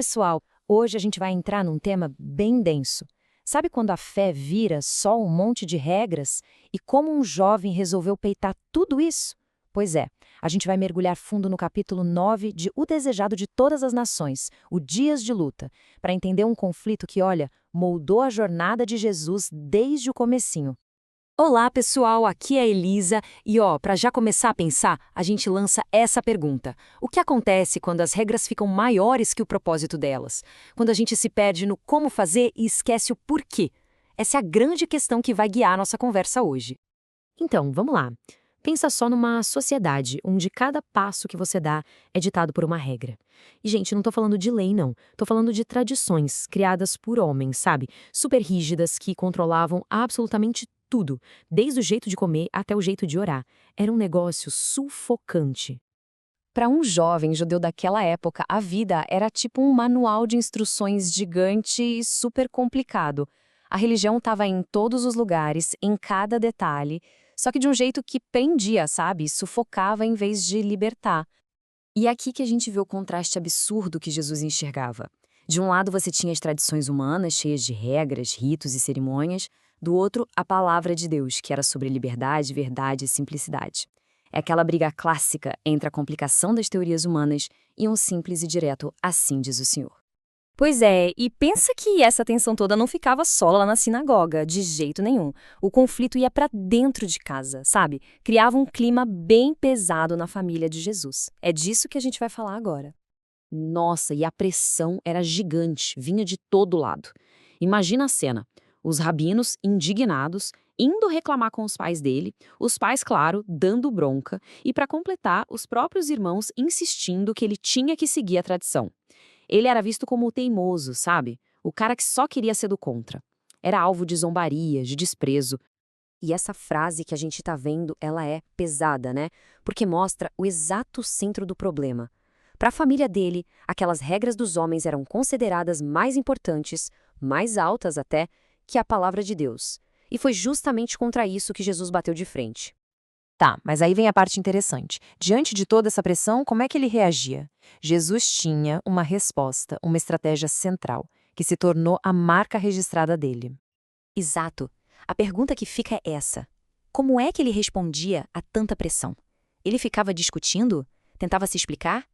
pessoal! Hoje a gente vai entrar num tema bem denso. Sabe quando a fé vira só um monte de regras? E como um jovem resolveu peitar tudo isso? Pois é, a gente vai mergulhar fundo no capítulo 9 de O Desejado de Todas as Nações, o Dias de Luta, para entender um conflito que, olha, moldou a jornada de Jesus desde o comecinho. Olá, pessoal, aqui é a Elisa e, para já começar a pensar, a gente lança essa pergunta. O que acontece quando as regras ficam maiores que o propósito delas? Quando a gente se perde no como fazer e esquece o porquê? Essa é a grande questão que vai guiar a nossa conversa hoje. Então, vamos lá. Pensa só numa sociedade onde cada passo que você dá é ditado por uma regra. E, gente, não tô falando de lei, não. Tô falando de tradições criadas por homens, sabe? Super rígidas que controlavam absolutamente tudo, desde o jeito de comer até o jeito de orar. Era um negócio sufocante. Para um jovem judeu daquela época, a vida era tipo um manual de instruções gigante e super complicado. A religião estava em todos os lugares, em cada detalhe, só que de um jeito que prendia, sabe? Sufocava em vez de libertar. E é aqui que a gente vê o contraste absurdo que Jesus enxergava. De um lado você tinha as tradições humanas, cheias de regras, ritos e cerimônias. Do outro, a palavra de Deus, que era sobre liberdade, verdade e simplicidade. É aquela briga clássica entre a complicação das teorias humanas e um simples e direto assim diz o Senhor. Pois é, e pensa que essa tensão toda não ficava só lá na sinagoga, de jeito nenhum. O conflito ia para dentro de casa, sabe? Criava um clima bem pesado na família de Jesus. É disso que a gente vai falar agora. Nossa, e a pressão era gigante, vinha de todo lado. Imagina a cena. Os rabinos, indignados, indo reclamar com os pais dele, os pais, claro, dando bronca, e para completar, os próprios irmãos insistindo que ele tinha que seguir a tradição. Ele era visto como o teimoso, sabe? O cara que só queria ser do contra. Era alvo de zombarias, de desprezo. E essa frase que a gente tá vendo, ela é pesada, né? Porque mostra o exato centro do problema. Para a família dele, aquelas regras dos homens eram consideradas mais importantes, mais altas até, que a palavra de Deus. E foi justamente contra isso que Jesus bateu de frente. Tá, mas aí vem a parte interessante. Diante de toda essa pressão, como é que ele reagia? Jesus tinha uma resposta, uma estratégia central, que se tornou a marca registrada dele. Exato. A pergunta que fica é essa. Como é que ele respondia a tanta pressão? Ele ficava discutindo? Tentava se explicar?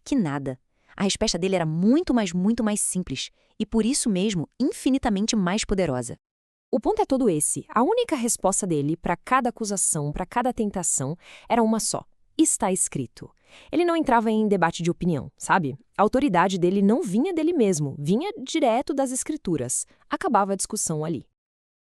Que nada. A resposta dele era muito mais simples e, por isso mesmo, infinitamente mais poderosa. O ponto é todo esse. A única resposta dele para cada acusação, para cada tentação, era uma só. Está escrito. Ele não entrava em debate de opinião, sabe? A autoridade dele não vinha dele mesmo, vinha direto das escrituras. Acabava a discussão ali.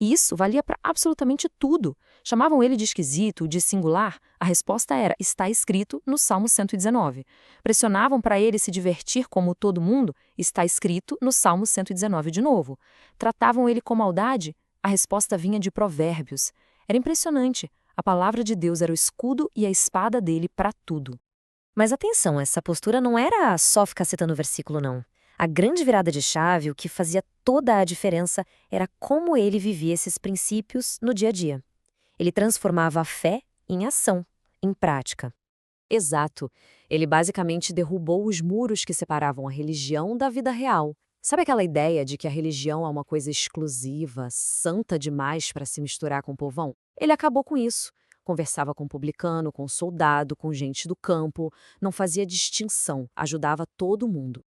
E isso valia para absolutamente tudo. Chamavam ele de esquisito, de singular. A resposta era, está escrito no Salmo 119. Pressionavam para ele se divertir como todo mundo, está escrito no Salmo 119 de novo. Tratavam ele com maldade, a resposta vinha de Provérbios. Era impressionante. A palavra de Deus era o escudo e a espada dele para tudo. Mas atenção, essa postura não era só ficar citando o versículo, não. A grande virada de chave, o que fazia toda a diferença, era como ele vivia esses princípios no dia a dia. Ele transformava a fé em ação, em prática. Exato. Ele basicamente derrubou os muros que separavam a religião da vida real. Sabe aquela ideia de que a religião é uma coisa exclusiva, santa demais para se misturar com o povão? Ele acabou com isso. Conversava com publicano, com soldado, com gente do campo, não fazia distinção, ajudava todo mundo.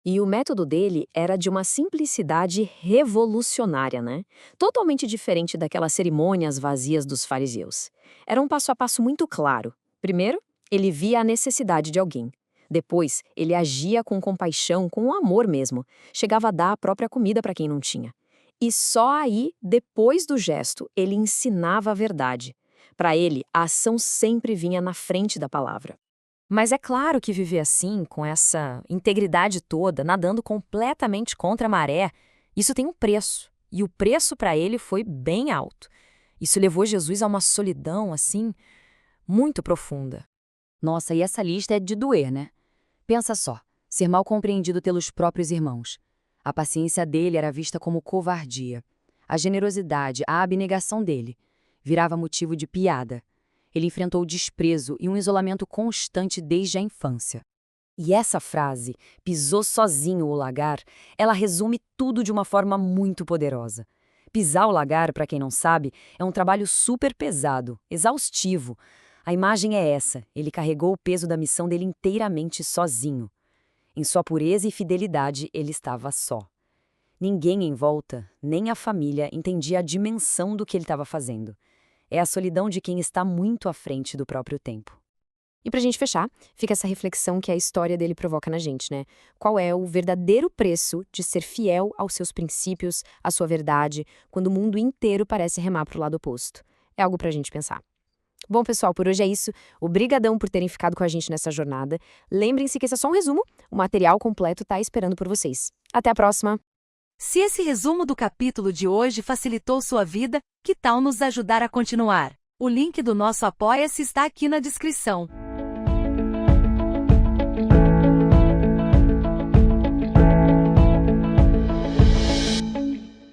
E o método dele era de uma simplicidade revolucionária, né? Totalmente diferente daquelas cerimônias vazias dos fariseus. Era um passo a passo muito claro. Primeiro, ele via a necessidade de alguém. Depois, ele agia com compaixão, com amor mesmo. Chegava a dar a própria comida para quem não tinha. E só aí, depois do gesto, ele ensinava a verdade. Para ele, a ação sempre vinha na frente da palavra. Mas é claro que viver assim, com essa integridade toda, nadando completamente contra a maré, isso tem um preço. E o preço para ele foi bem alto. Isso levou Jesus a uma solidão, assim, muito profunda. Nossa, e essa lista é de doer, né? Pensa só, ser mal compreendido pelos próprios irmãos. A paciência dele era vista como covardia. A generosidade, a abnegação dele, virava motivo de piada. Ele enfrentou o desprezo e um isolamento constante desde a infância. E essa frase, pisou sozinho o lagar, ela resume tudo de uma forma muito poderosa. Pisar o lagar, para quem não sabe, é um trabalho super pesado, exaustivo. A imagem é essa, ele carregou o peso da missão dele inteiramente sozinho. Em sua pureza e fidelidade, ele estava só. Ninguém em volta, nem a família, entendia a dimensão do que ele estava fazendo. É a solidão de quem está muito à frente do próprio tempo. E pra gente fechar, fica essa reflexão que a história dele provoca na gente, né? Qual é o verdadeiro preço de ser fiel aos seus princípios, à sua verdade, quando o mundo inteiro parece remar pro lado oposto? É algo pra gente pensar. Bom, pessoal, por hoje é isso. Obrigadão por terem ficado com a gente nessa jornada. Lembrem-se que esse é só um resumo, o material completo tá esperando por vocês. Até a próxima! Se esse resumo do capítulo de hoje facilitou sua vida, que tal nos ajudar a continuar? O link do nosso Apoia-se está aqui na descrição.